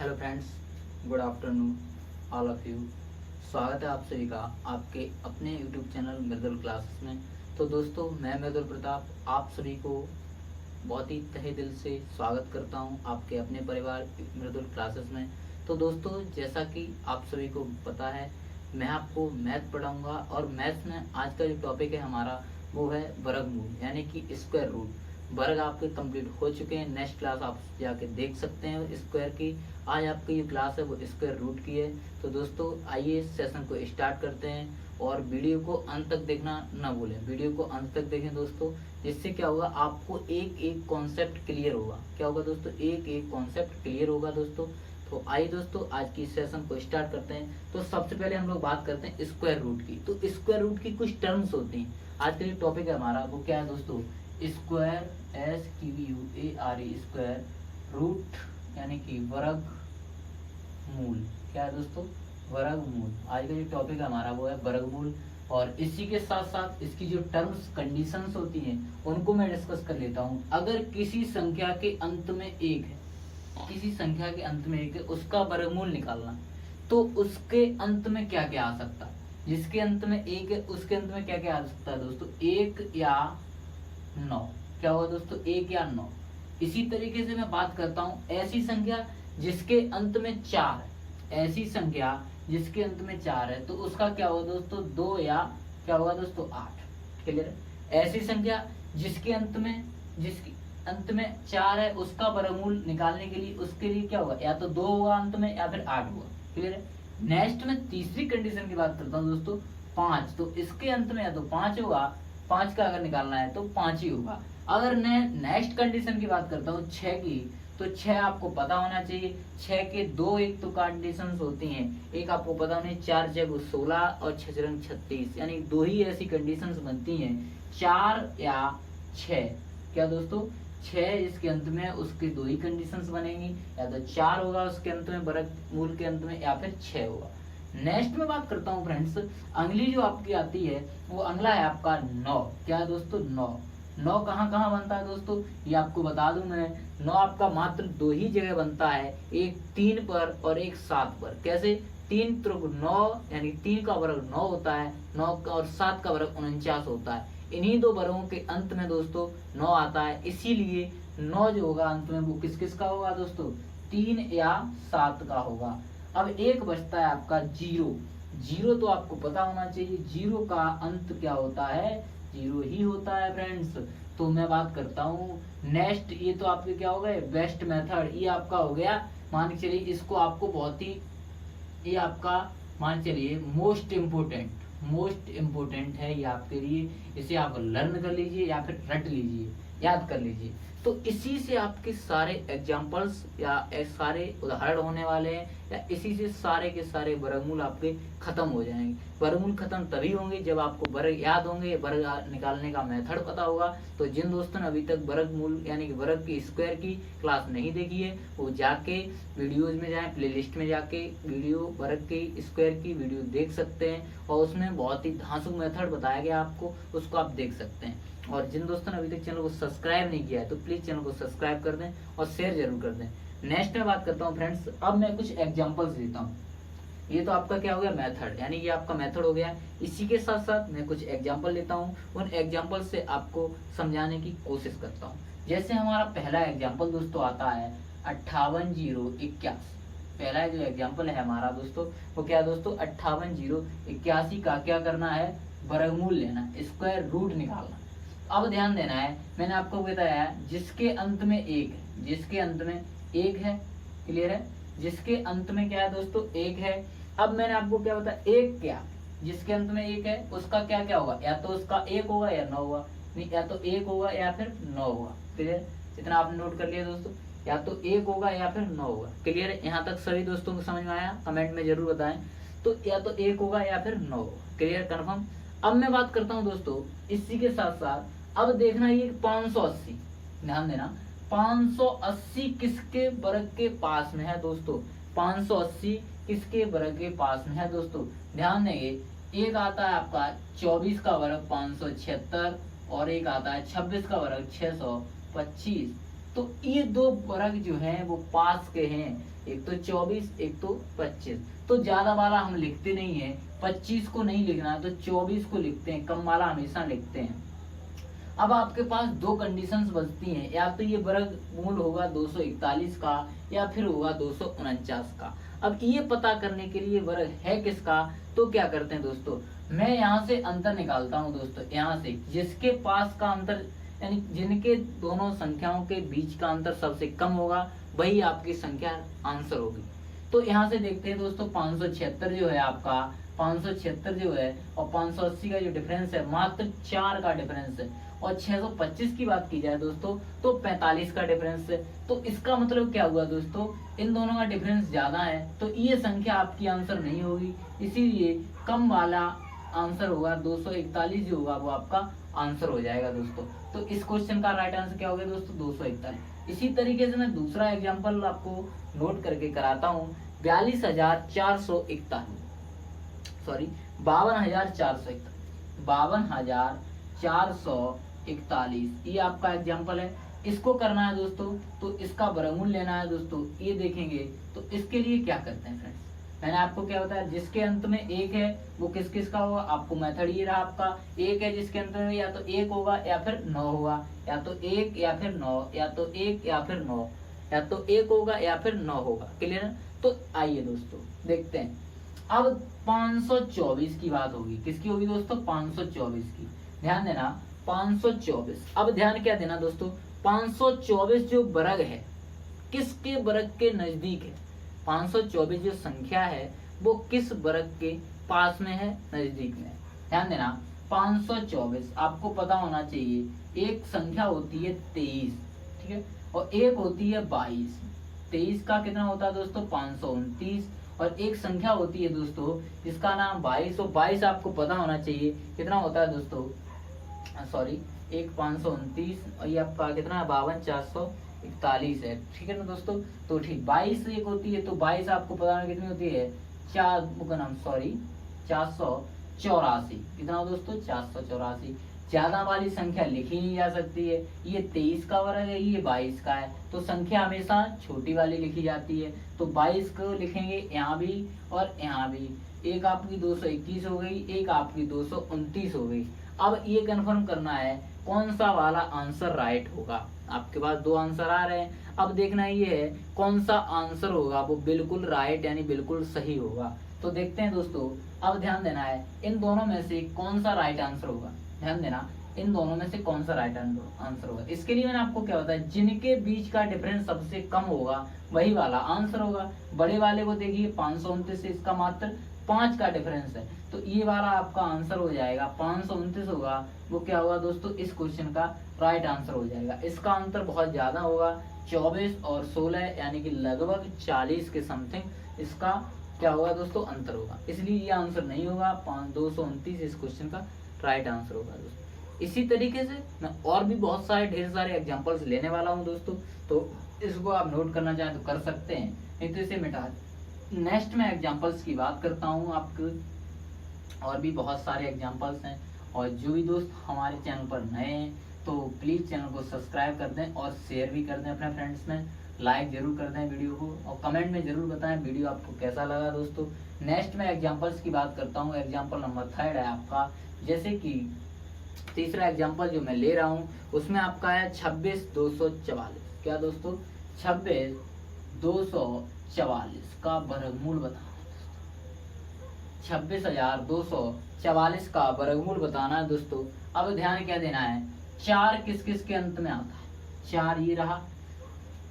Hello friends, good afternoon all of you. स्वागत है आप सभी का आपके अपने यूट्यूब चैनल मृदुल क्लासेस में। तो दोस्तों, मैं मृदुल प्रताप आप सभी को बहुत ही तहे दिल से स्वागत करता हूं आपके अपने परिवार मृदुल क्लासेस में। तो दोस्तों, जैसा कि आप सभी को पता है, मैं आपको मैथ पढ़ाऊंगा और मैथ्स में आज का जो टॉपिक है हमारा वो है वर्गमूल यानी कि स्क्वायर रूट। वर्ग आपके कंप्लीट हो चुके हैं, नेक्स्ट क्लास आप जाके देख सकते हैं स्क्वायर की। आज आपकी जो क्लास है वो स्क्वायर रूट की है। तो दोस्तों, आइए इस सेशन को स्टार्ट करते हैं और वीडियो को अंत तक देखना ना भूलें। वीडियो को अंत तक देखें दोस्तों, जिससे क्या होगा, आपको एक एक कॉन्सेप्ट क्लियर होगा। क्या होगा दोस्तों, एक एक कॉन्सेप्ट क्लियर होगा दोस्तों। तो आइए दोस्तों, आज की सेशन को स्टार्ट करते हैं। तो सबसे पहले हम लोग बात करते हैं स्क्वायर रूट की। तो स्क्वायर रूट की कुछ टर्म्स होती हैं। आज का जो टॉपिक है हमारा वो क्या है दोस्तों, स्क्वायर SQUARE स्क्वायर रूट यानी कि वर्ग मूल। क्या है दोस्तों, वर्गमूल। आज का जो टॉपिक है हमारा वो है वर्गमूल। और इसी के साथ साथ इसकी जो टर्म्स कंडीशंस होती हैं उनको मैं डिस्कस कर लेता हूं। अगर किसी संख्या के अंत में एक है, किसी संख्या के अंत में एक है, उसका वर्गमूल निकालना, तो उसके अंत में क्या क्या आ सकता है। जिसके अंत में एक है उसके अंत में क्या क्या आ सकता है दोस्तों, 1 या 9। क्या होगा दोस्तों, 1 या 9। इसी तरीके से मैं बात करता हूं ऐसी संख्या जिसके अंत में 4 है। ऐसी संख्या जिसके अंत में 4 है तो उसका क्या होगा दोस्तों, 2 या क्या होगा दोस्तों, 8। क्लियर है। ऐसी संख्या जिसके अंत में 4 है, उसका वर्गमूल निकालने के लिए उसके लिए क्या होगा, या तो 2 होगा अंत में या फिर 8 होगा। क्लियर है। नेक्स्ट में तीसरी कंडीशन की बात करता हूँ दोस्तों, 5। तो इसके अंत में या तो 5 होगा, 5 का अगर निकालना है तो 5 ही होगा। अगर मैं नेक्स्ट कंडीशन की बात करता हूँ 6 की, तो 6 आपको पता होना चाहिए। 6 के दो एक तो कंडीशंस होती हैं, एक आपको पता होनी, 4 जग 16 और 6 रंग 36, यानी 2 ही ऐसी कंडीशंस बनती हैं, 4 या 6। क्या दोस्तों, 6 इसके अंत में उसके 2 ही कंडीशंस बनेंगी, या तो 4 होगा उसके अंत में वर्गमूल के अंत में, या फिर 6 होगा। नेक्स्ट में बात करता हूँ फ्रेंड्स, अगली जो आपकी आती है वो अगला है आपका 9। क्या है दोस्तों, 9। 9 कहाँ कहाँ बनता है दोस्तों, ये आपको बता दूं मैं। 9 आपका मात्र 2 ही जगह बनता है, एक 3 पर और एक 7 पर। कैसे, 3 त्रिक 9 यानी 3 का वर्ग 9 होता है, 9 का और 7 का वर्ग 49 होता है। इन्हीं दो वर्गों के अंत में दोस्तों 9 आता है, इसीलिए 9 जो होगा अंत में वो किस किस का होगा दोस्तों, 3 या 7 का होगा। अब एक बचता है आपका 0। 0 तो आपको पता होना चाहिए, 0 का अंत क्या होता है, 0 ही होता है फ्रेंड्स। तो मैं बात करता हूँ नेक्स्ट, ये तो आपके क्या हो गए, बेस्ट मेथड। ये आपका हो गया, मान के चलिए इसको आपको बहुत ही, ये आपका मान चलिए मोस्ट इम्पोर्टेंट है ये आपके लिए। इसे आप लर्न कर लीजिए या फिर रट लीजिए, याद कर लीजिए। तो इसी से आपके सारे एग्जाम्पल्स या सारे उदाहरण होने वाले हैं, या इसी से सारे के सारे वर्गमूल आपके खत्म हो जाएंगे। वर्गमूल खत्म तभी होंगे जब आपको वर्ग याद होंगे, वर्ग निकालने का मेथड पता होगा। तो जिन दोस्तों ने अभी तक वर्गमूल यानी कि वर्ग की स्क्वायर की क्लास नहीं देखी है, वो जाके वीडियोज में जाए, प्लेलिस्ट में जाके वीडियो वर्ग की स्क्वायर की वीडियो देख सकते हैं, और उसमें बहुत ही धांसू मेथड बताया गया आपको, उसको आप देख सकते हैं। और जिन दोस्तों ने अभी तक चैनल को सब्सक्राइब नहीं किया है तो प्लीज चैनल को सब्सक्राइब कर दें और शेयर जरूर कर दें। नेक्स्ट में बात करता हूँ फ्रेंड्स, अब मैं कुछ एग्जांपल्स देता हूँ। ये तो आपका क्या हो गया, मेथड, यानी ये आपका मेथड हो गया। इसी के साथ साथ मैं कुछ एग्जांपल लेता हूँ, उन एग्जांपल से आपको समझाने की कोशिश करता हूँ। जैसे हमारा पहला एग्जाम्पल दोस्तों आता है 58,081। पहला जो एग्जाम्पल है हमारा दोस्तों वो क्या है दोस्तों, 58,081 का क्या करना है, वर्गमूल लेना, स्क्वायर रूट निकालना। अब ध्यान देना है, मैंने आपको बताया जिसके अंत में 1 है, जिसके अंत में 1 है, क्लियर है, जिसके अंत में क्या है दोस्तों, 1 है। अब मैंने आपको क्या बताया, 1 क्या, जिसके अंत में 1 है उसका क्या क्या होगा, या तो उसका 1 होगा या 9 होगा, नहीं या तो 1 होगा या फिर 9 होगा। क्लियर, इतना आपने नोट कर लिया दोस्तों, या तो 1 होगा या फिर 9 होगा। क्लियर है, यहाँ तक सभी दोस्तों को समझ में आया, कमेंट में जरूर बताएं। तो या तो 1 होगा या फिर 9 होगा। Clear, confirm. अब मैं बात करता हूँ दोस्तों इसी के साथ साथ, अब देखना ये 580, ध्यान देना, 580 किसके वर्ग के पास में है दोस्तों, 580 किसके वर्ग के पास में है दोस्तों, ध्यान देंगे। एक आता है आपका 24 का वर्ग 576, और एक आता है 26 का वर्ग 625। तो ये दो वर्ग जो हैं वो पास के हैं, एक तो 24 एक तो 25। तो ज्यादा वाला हम लिखते नहीं है, 25 को नहीं लिखना है तो 24 को लिखते हैं, कम वाला हमेशा लिखते हैं। अब आपके पास दो कंडीशंस बचती हैं, या तो ये वर्गमूल होगा 241 का या फिर होगा 249 का। अब ये पता करने के लिए वर्ग है किसका, तो क्या करते हैं दोस्तों, मैं यहाँ से अंतर निकालता हूँ दोस्तों, यहाँ से जिसके पास का अंतर यानी जिनके दोनों संख्याओं के बीच का अंतर सबसे कम होगा वही आपकी संख्या आंसर होगी। तो यहाँ से देखते हैं दोस्तों 576 जो है आपका, 576 जो है और 580 का जो डिफरेंस है मात्र 4 का डिफरेंस है, और 625 की बात की जाए दोस्तों तो 45 का डिफरेंस है। तो इसका मतलब क्या हुआ दोस्तों, इन दोनों का डिफरेंस ज्यादा है तो ये संख्या आपकी आंसर नहीं होगी, इसीलिए कम वाला आंसर होगा 241 जो होगा वो आपका आंसर हो जाएगा दोस्तों। तो इस क्वेश्चन का राइट आंसर क्या होगा दोस्तों, 241। इसी तरीके से मैं दूसरा एग्जांपल आपको नोट करके कराता हूँ, 52,441 सॉरी 52,441 ये आपका एग्जांपल है। इसको करना है दोस्तों तो इसका वर्गमूल लेना है दोस्तों, ये देखेंगे तो इसके लिए क्या करते हैं फ्रेंड्स, मैंने आपको क्या बताया, जिसके अंत में एक है वो किस किस का होगा, आपको मेथड ये रहा आपका, एक है जिसके अंत में या तो एक होगा या फिर 9 होगा, या तो एक या फिर 9, या तो एक या फिर 9, या तो एक होगा या फिर 9 होगा। क्लियर है? तो आइए दोस्तों देखते हैं। अब 524 की बात होगी, किसकी होगी दोस्तों, 524 की। ध्यान देना 524, अब ध्यान क्या देना दोस्तों, 524 जो वर्ग है किसके वर्ग के नजदीक है, 524 जो संख्या है वो किस वर्ग के पास में है, नजदीक में। ध्यान देना 524 आपको पता होना चाहिए, एक संख्या होती है 23, ठीक है, और एक होती है 22। 23 का कितना होता है दोस्तों, 529, और एक संख्या होती है दोस्तों जिसका नाम 22, और 22 आपको पता होना चाहिए कितना होता है दोस्तों, सॉरी एक 529 और ये आपका कितना है 52,441 है, ठीक है ना दोस्तों। तो ठीक 22 एक होती है, तो 22 आपको पता है कितनी होती है, 484, कितना दोस्तों 484। ज्यादा वाली संख्या लिखी नहीं जा सकती है, ये 23 का वर्ग है, ये 22 का है, तो संख्या हमेशा छोटी वाली लिखी जाती है। तो 22 को लिखेंगे यहाँ भी और यहाँ भी, एक आपकी 221 हो गई, एक आपकी 229 हो गई। अब ये कंफर्म करना है कौन सा वाला आंसर राइट होगा, आपके पास दो आंसर आ रहे हैं, अब देखना ये है कौन सा आंसर होगा वो बिल्कुल राइट यानी बिल्कुल सही होगा। तो देखते हैं दोस्तों, अब ध्यान देना है इन दोनों में से कौन सा राइट आंसर होगा, ध्यान देना इन दोनों में से कौन सा राइट आंसर होगा। इसके लिए मैंने आपको क्या बताया, जिनके बीच का डिफरेंस सबसे कम होगा वही वाला आंसर होगा। बड़े वाले को देखिए 529 से इसका मात्र 5 का डिफरेंस है, तो ये वाला आपका आंसर हो जाएगा 529 होगा, वो क्या होगा दोस्तों इस क्वेश्चन का राइट आंसर हो जाएगा। इसका अंतर बहुत ज्यादा होगा, 24 और 16 यानी कि लगभग 40 के समथिंग इसका क्या होगा दोस्तों अंतर होगा, इसलिए ये आंसर नहीं होगा, 229 इस क्वेश्चन का राइट आंसर होगा दोस्तों। इसी तरीके से मैं और भी बहुत सारे ढेर सारे एग्जांपल्स लेने वाला हूं दोस्तों, तो इसको आप नोट करना चाहें तो कर सकते हैं, नहीं तो इसे मिटा नेक्स्ट में एग्जांपल्स की बात करता हूं आपको। और भी बहुत सारे एग्जांपल्स हैं, और जो भी दोस्त हमारे चैनल पर नए हैं तो प्लीज़ चैनल को सब्सक्राइब कर दें और शेयर भी कर दें अपने फ्रेंड्स में, लाइक जरूर कर दें वीडियो को, और कमेंट में जरूर बताएं वीडियो आपको कैसा लगा दोस्तों। नेक्स्ट में एग्जांपल्स की बात करता हूँ, एग्जांपल नंबर 3 है आपका, जैसे कि तीसरा एग्जांपल जो मैं ले रहा हूँ उसमें आपका है 26,244। क्या दोस्तों 26,244 का वर्गमूल बताना, 26,244 का वर्गमूल बताना है दोस्तों। अब ध्यान क्या देना है, 4 किस किस के अंत में आता है, 4 ये रहा।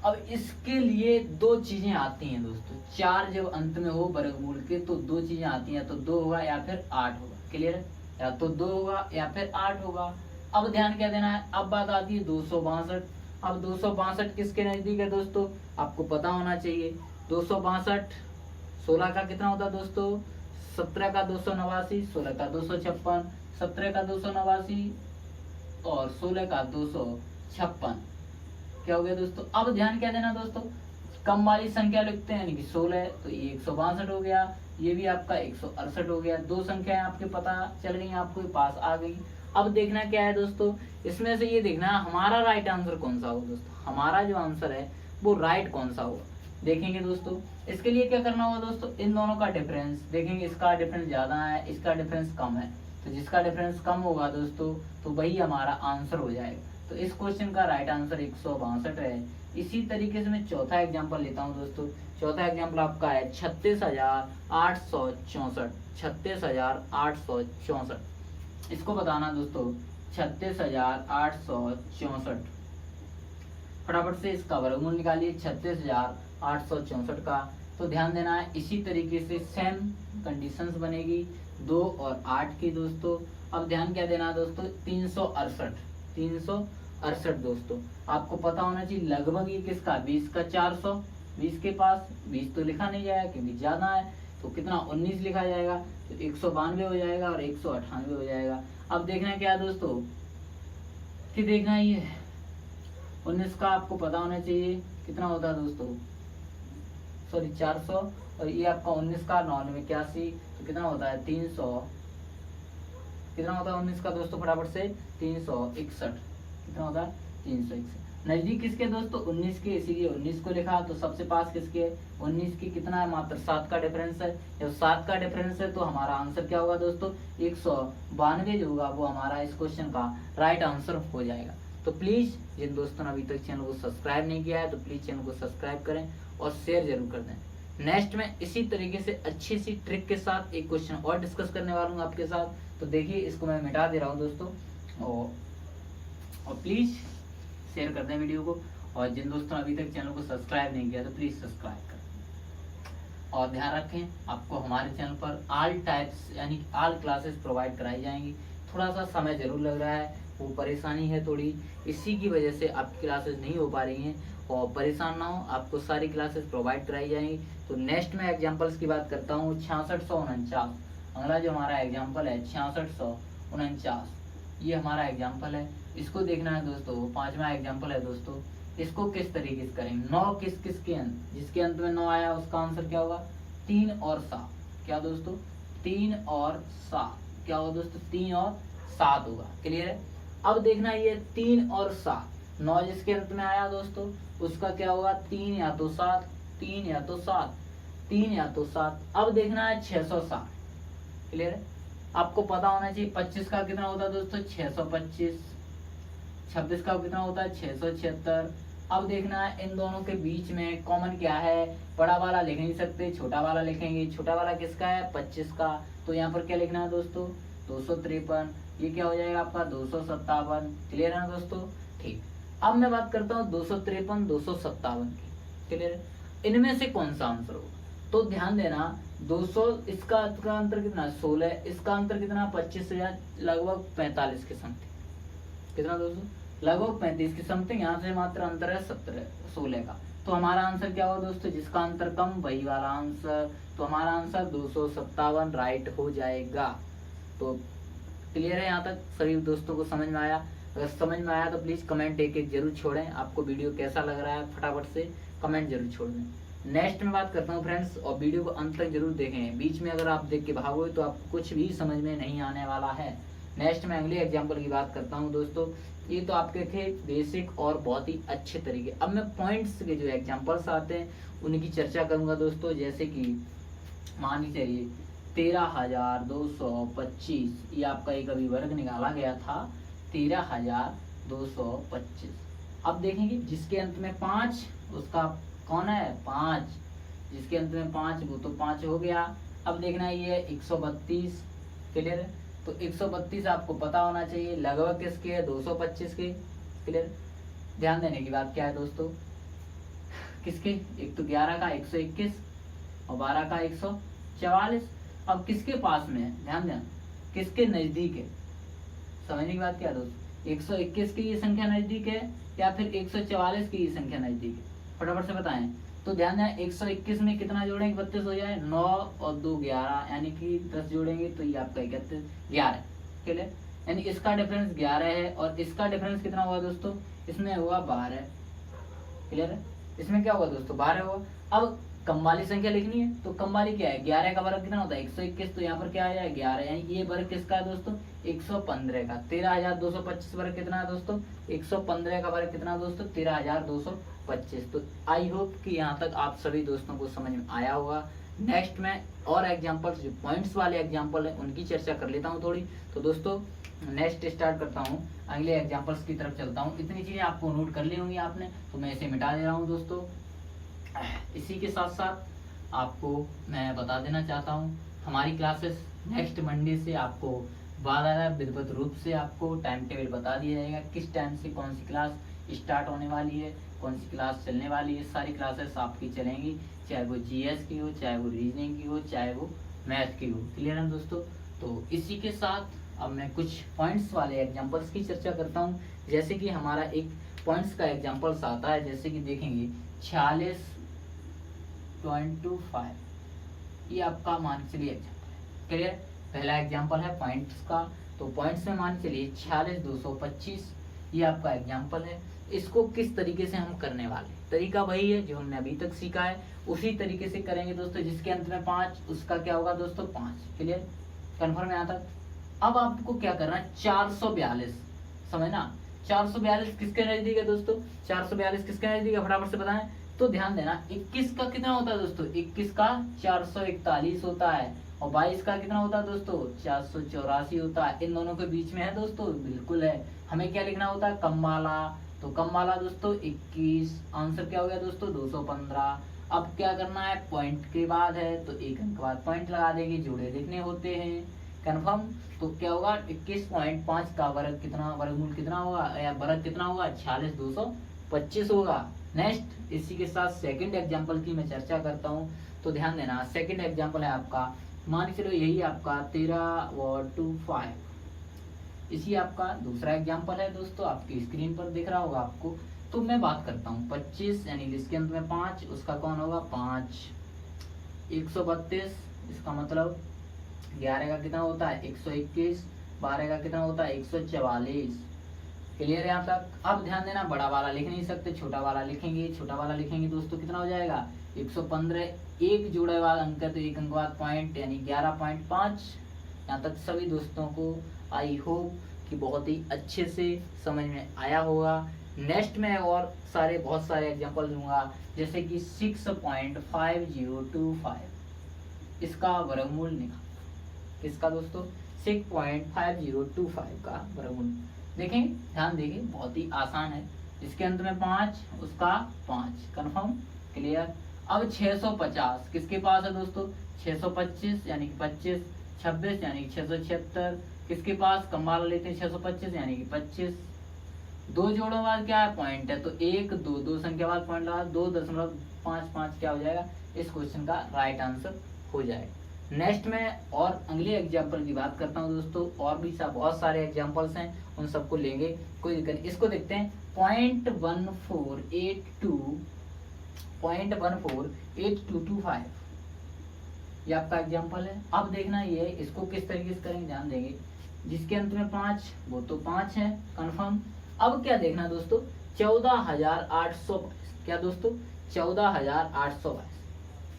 अब इसके लिए दो चीजें आती हैं दोस्तों, 4 जब अंत में हो वर्गमूल के तो दो चीजें आती हैं, तो 2 होगा या फिर 8 होगा। क्लियर है, या तो 2 होगा या फिर 8 होगा। अब ध्यान क्या देना है, अब बात आती है 262। अब 262 किसके नजदीक है दोस्तों, आपको पता होना चाहिए। 262 16 का कितना होता है दोस्तों, 17 का 289, 16 का 256, 17 का 289 और 16 का 256। क्या हो गया दोस्तों। अब ध्यान क्या देना दोस्तों, कम वाली संख्या लिखते हैं यानी कि 16, तो ये 162 हो गया, ये भी आपका 168 हो गया। दो संख्याएं आपके पता चल गई, आपको पास आ गई। अब देखना क्या है दोस्तों, इसमें से ये देखना हमारा राइट आंसर कौन सा होगा दोस्तों, हमारा जो आंसर है वो राइट कौन सा होगा। देखेंगे दोस्तों, इसके लिए क्या करना होगा दोस्तों, इन दोनों का डिफरेंस देखेंगे, इसका डिफरेंस ज्यादा है, इसका डिफरेंस कम है, तो जिसका डिफरेंस कम होगा दोस्तों तो वही हमारा आंसर हो जाएगा। तो इस क्वेश्चन का राइट आंसर 162 है। इसी तरीके से मैं चौथा एग्जांपल लेता हूं दोस्तों। चौथा एग्जांपल आपका है 36,864, 36,864। इसको बताना दोस्तों 36,864, फटाफट से इसका वर्गमूल निकालिए 36,864 का। तो ध्यान देना है, इसी तरीके से सेम कंडीशंस बनेगी 2 और 8 की दोस्तों। अब ध्यान क्या देना है दोस्तों, 368 दोस्तों, आपको पता होना चाहिए लगभग ये किसका, 20 का 400, 20 के पास 20 तो लिखा नहीं जाएगा क्योंकि ज्यादा है, तो कितना 19 लिखा जाएगा, तो 192 हो जाएगा और 198 हो जाएगा। अब देखना क्या है दोस्तों, कि देखना ये 19 का आपको पता होना चाहिए कितना होता है दोस्तों, सॉरी 400, और ये आपका 19 का 9 में 81, तो कितना होता है 300, कितना होता है 19 का दोस्तों, फटाफट से 361, कितना होता है 361। नजदीक किसके दोस्तों, 19 के, इसीलिए 19 को लिखा। तो सबसे पास किसके, 19 की कितना है, मात्र 7 का डिफरेंस है। जब 7 का डिफरेंस है तो हमारा आंसर क्या होगा दोस्तों, 192 जो होगा वो हमारा इस क्वेश्चन का राइट आंसर हो जाएगा। तो प्लीज जिन दोस्तों ने अभी तक चैनल को सब्सक्राइब नहीं किया है तो प्लीज चैनल को सब्सक्राइब करें और शेयर जरूर कर दें। नेक्स्ट में इसी तरीके से अच्छी सी ट्रिक के साथ एक क्वेश्चन और डिस्कस करने वाला हूँ आपके साथ। तो देखिए इसको मैं मिटा दे रहा हूँ दोस्तों, और प्लीज शेयर कर दें वीडियो को, और जिन दोस्तों ने अभी तक चैनल को सब्सक्राइब नहीं किया तो प्लीज सब्सक्राइब करें। और ध्यान रखें, आपको हमारे चैनल पर ऑल टाइप्स यानी ऑल क्लासेस प्रोवाइड कराई जाएंगी। थोड़ा सा समय जरूर लग रहा है, वो परेशानी है थोड़ी, इसी की वजह से आपकी क्लासेस नहीं हो पा रही हैं। और परेशान ना हो, आपको सारी क्लासेस प्रोवाइड कराई जाएंगी। तो नेक्स्ट में एग्जांपल्स की बात करता हूँ 6649, अगला जो हमारा एग्जांपल है 6649, ये हमारा एग्जांपल है। इसको देखना है दोस्तों, पांचवा एग्जांपल है दोस्तों। इसको किस तरीके से करेंगे, 9 किसके अंत, जिसके अंत में 9 आया उसका आंसर क्या होगा, 3 और 7। क्या दोस्तों, 3 और 7, क्या होगा दोस्तों, 3 और 7 होगा। क्लियर है। अब देखना ये 3 और 7, 9 जिसके अंत में आया दोस्तों उसका क्या होगा, 3 या तो 7, 3 या तो 7, 3 या तो 7। अब देखना है 660। क्लियर है। आपको पता होना चाहिए 25 का कितना होता है दोस्तों, 625, 26 का कितना होता है 676। अब देखना है इन दोनों के बीच में कॉमन क्या है, बड़ा वाला लिख नहीं सकते, छोटा वाला लिखेंगे। छोटा वाला किसका है, 25 का, तो यहाँ पर क्या लिखना है दोस्तों, 253। ये क्या हो जाएगा आपका 257। क्लियर है ना दोस्तों। ठीक, अब मैं बात करता हूँ 253, 257 की। क्लियर है। इनमें से कौन सा आंसर होगा, तो ध्यान देना 200, इसका अंतर कितना 16, इसका अंतर कितना 25 या लगभग 45 के समथिंग। कितना दोस्तों, लगभग 35 के समथिंग। यहाँ से मात्र अंतर है 16 का। तो हमारा आंसर क्या होगा दोस्तों, जिसका अंतर कम वही वाला आंसर। तो हमारा आंसर 257 राइट हो जाएगा। तो क्लियर है, यहाँ तक सभी दोस्तों को समझ में आया। अगर समझ में आया तो प्लीज कमेंट एक जरूर छोड़ें, आपको वीडियो कैसा लग रहा है फटाफट से कमेंट जरूर छोड़ दें। नेक्स्ट में बात करता हूँ फ्रेंड्स, और वीडियो को अंत तक जरूर देखें, बीच में अगर आप देख के भागोगे तो आपको कुछ भी समझ में नहीं आने वाला है। नेक्स्ट में अगले एग्जाम्पल की बात करता हूँ दोस्तों। ये तो आपके थे बेसिक और बहुत ही अच्छे तरीके। अब मैं पॉइंट्स के जो एग्जाम्पल्स आते हैं उनकी चर्चा करूंगा दोस्तों। जैसे कि मान लीजिए 13,225, ये आपका एक अभी वर्ग निकाला गया था 13,225। अब देखेंगे जिसके अंत में 5 उसका कौन है, 5, जिसके अंत में 5 वो तो 5 हो गया। अब देखना ये 132। क्लियर है। तो 132 आपको पता होना चाहिए लगभग किसके है, 225 के। क्लियर। ध्यान देने की बात क्या है दोस्तों, किसके, एक तो 11 का 121 और 12 का 144। अब किसके पास में है, ध्यान देना किसके नजदीक है। समझने की बात क्या है दोस्तों, 121 की ये संख्या नजदीक है या फिर 144 की ये संख्या नजदीक है, फटाफट से बताएं। तो ध्यान दें 121 में कितना जोड़ेंगे 32 हो जाए, 9 और 2 11, यानी कि 10 जोड़ेंगे तो ये आपका 31 11। क्लियर। यानी इसका डिफरेंस 11 है और इसका डिफरेंस कितना हुआ दोस्तों, इसमें हुआ 12। क्लियर है। इसमें क्या हुआ दोस्तों, 12 हुआ। अब कम वाली संख्या लिखनी है तो कम वाली क्या है, 11 का वर्ग कितना होता है 121, तो यहाँ पर क्या आ जाए 11, यानी कि ये वर्ग किसका है दोस्तों 115 का। 13,225 वर्ग कितना है दोस्तों 115 का वर्ग कितना है दोस्तों 13,225। तो आई होप कि यहाँ तक आप सभी दोस्तों को समझ में आया होगा। नेक्स्ट में और एग्जाम्पल्स जो पॉइंट्स वाले एग्जाम्पल है उनकी चर्चा कर लेता हूँ थोड़ी। तो दोस्तों नेक्स्ट स्टार्ट करता हूँ, अगले एग्जाम्पल्स की तरफ चलता हूँ। इतनी चीज़ें आपको नोट कर ली होंगी आपने, तो मैं इसे मिटा दे रहा हूँ दोस्तों। इसी के साथ साथ आपको मैं बता देना चाहता हूँ हमारी क्लासेस नेक्स्ट मंडे से आपको बाकायदा विधिवत रूप से आपको टाइम टेबल बता दिया जाएगा, किस टाइम से कौन सी क्लास स्टार्ट होने वाली है, कौन सी क्लास चलने वाली है। सारी क्लासेस आपकी चलेंगी, चाहे वो जीएस की हो, चाहे वो रीजनिंग की हो, चाहे वो मैथ की हो। क्लियर है दोस्तों। तो इसी के साथ अब मैं कुछ पॉइंट्स वाले एग्जाम्पल्स की चर्चा करता हूँ। जैसे कि हमारा एक पॉइंट्स का एग्जाम्पल्स आता है, जैसे कि देखेंगे 46.25, ये आपका मान चलिए एग्जाम्पल है। क्लियर, पहला एग्जाम्पल है पॉइंट्स का। तो पॉइंट्स में मान चलिए 46,225 ये आपका एग्जाम्पल है। इसको किस तरीके से हम करने वाले, तरीका वही है जो हमने अभी तक सीखा है, उसी तरीके से करेंगे दोस्तों। जिसके अंत में 5 उसका क्या होगा दोस्तों 5। क्लियर, कन्फर्म है यहाँ तक। अब आपको क्या करना है 442, समझना 442 किसके नजदीक है दोस्तों, 442 किसके नजदीक है फटाफट से बताएं। तो ध्यान देना 21 का कितना होता है दोस्तों, 21 का 441 होता है, और 22 का कितना होता है दोस्तों 484 होता है। इन दोनों के बीच में है दोस्तों, बिल्कुल है। हमें क्या लिखना होता है कम वाला, तो कम वाला दोस्तों 21, आंसर क्या हो गया दोस्तों 215। अब क्या करना है, पॉइंट के बाद है तो एक अंक बाद पॉइंट लगा देंगे, जोड़े देखने होते हैं, कन्फर्म। तो क्या होगा 21.5 का वर्ग कितना, वर्गमूल कितना होगा या वर्ग कितना होगा 46,225 होगा। नेक्स्ट इसी के साथ सेकंड एग्जांपल की मैं चर्चा करता हूँ। तो ध्यान देना सेकंड एग्जांपल है आपका, मान के चलो यही आपका 13/25, इसी आपका दूसरा एग्जांपल है दोस्तों, आपकी स्क्रीन पर दिख रहा होगा आपको। तो मैं बात करता हूँ 25 यानी इसके अंत में 5, उसका कौन होगा 5। 132 इसका मतलब 11 का कितना होता है 121, 12 का कितना होता है 144। क्लियर है यहाँ तक। अब ध्यान देना बड़ा वाला लिख नहीं सकते, छोटा वाला लिखेंगे। छोटा वाला लिखेंगे दोस्तों कितना हो जाएगा 115, एक जुड़े वाला अंक है तो एक अंक बाद पॉइंट यानी 11.5। यहाँ तक सभी दोस्तों को आई होप कि बहुत ही अच्छे से समझ में आया होगा। नेक्स्ट में और बहुत सारे एग्जांपल दूंगा, जैसे कि 6.5025 इसका वर्गमूल निकाल। इसका दोस्तों 6.5025 का वर्गमूल देखें, ध्यान देंगे बहुत ही आसान है। इसके अंत में 5 उसका 5, कन्फर्म, क्लियर। अब 650 किसके पास है दोस्तों 625 यानी कि 25, 26 यानी कि 676 किसके पास, कम वाला लेते हैं 625 यानी कि 25। दो जोड़ों बाद क्या है पॉइंट है, तो 1 2 2 संख्या बाद पॉइंट लगा 2.55 क्या हो जाएगा, इस क्वेश्चन का राइट आंसर हो जाएगा। नेक्स्ट में और अगले एग्जाम्पल की बात करता हूँ दोस्तों, और भी बहुत सारे एग्जाम्पल्स हैं, उन सबको लेंगे, कोई दिक्कत नहीं। इसको देखते हैं 0.148225 ये आपका एग्जाम्पल है। अब देखना ये इसको किस तरीके से करेंगे, ध्यान देंगे। जिसके अंत में 5 वो तो 5 है, कन्फर्म। अब क्या देखना दोस्तों 14,822, क्या दोस्तों 14,822,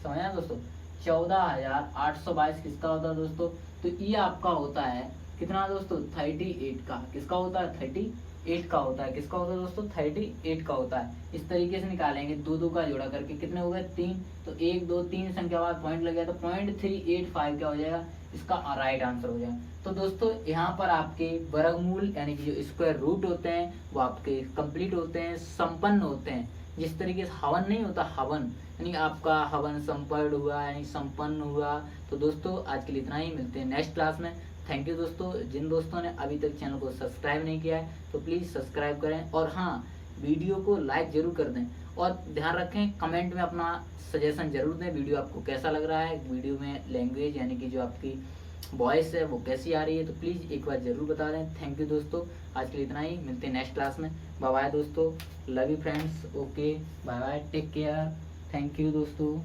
समझना दोस्तों 14,822 किसका होता है दोस्तों, तो ये आपका होता है कितना दोस्तों 38 का। किसका होता है 38 का होता है, किसका होता है दोस्तों 38 का होता है। इस तरीके से निकालेंगे, 2 2 का जोड़ा करके कितने हो गए 3, तो 1 2 3 संख्या बाद पॉइंट लग गया तो 0.385 क्या हो जाएगा, इसका राइट आंसर हो जाएगा। तो दोस्तों यहाँ पर आपके वर्गमूल यानी कि जो स्क्वायर रूट होते हैं वो आपके कंप्लीट होते हैं, संपन्न होते हैं। जिस तरीके से हवन नहीं होता, हवन यानी आपका हवन संपन्न हुआ यानी संपन्न हुआ। तो दोस्तों आज के लिए इतना ही, मिलते हैं नेक्स्ट क्लास में। थैंक यू दोस्तों। जिन दोस्तों ने अभी तक चैनल को सब्सक्राइब नहीं किया है तो प्लीज़ सब्सक्राइब करें, और हाँ वीडियो को लाइक जरूर कर दें, और ध्यान रखें कमेंट में अपना सजेशन जरूर दें वीडियो आपको कैसा लग रहा है, वीडियो में लैंग्वेज यानी कि जो आपकी वॉइस है वो कैसी आ रही है, तो प्लीज़ एक बार जरूर बता दें। थैंक यू दोस्तों, आज के लिए इतना ही, मिलते हैं नेक्स्ट क्लास में। बाय बाय दोस्तों, love you friends, okay bye bye, take care, thank you दोस्तों।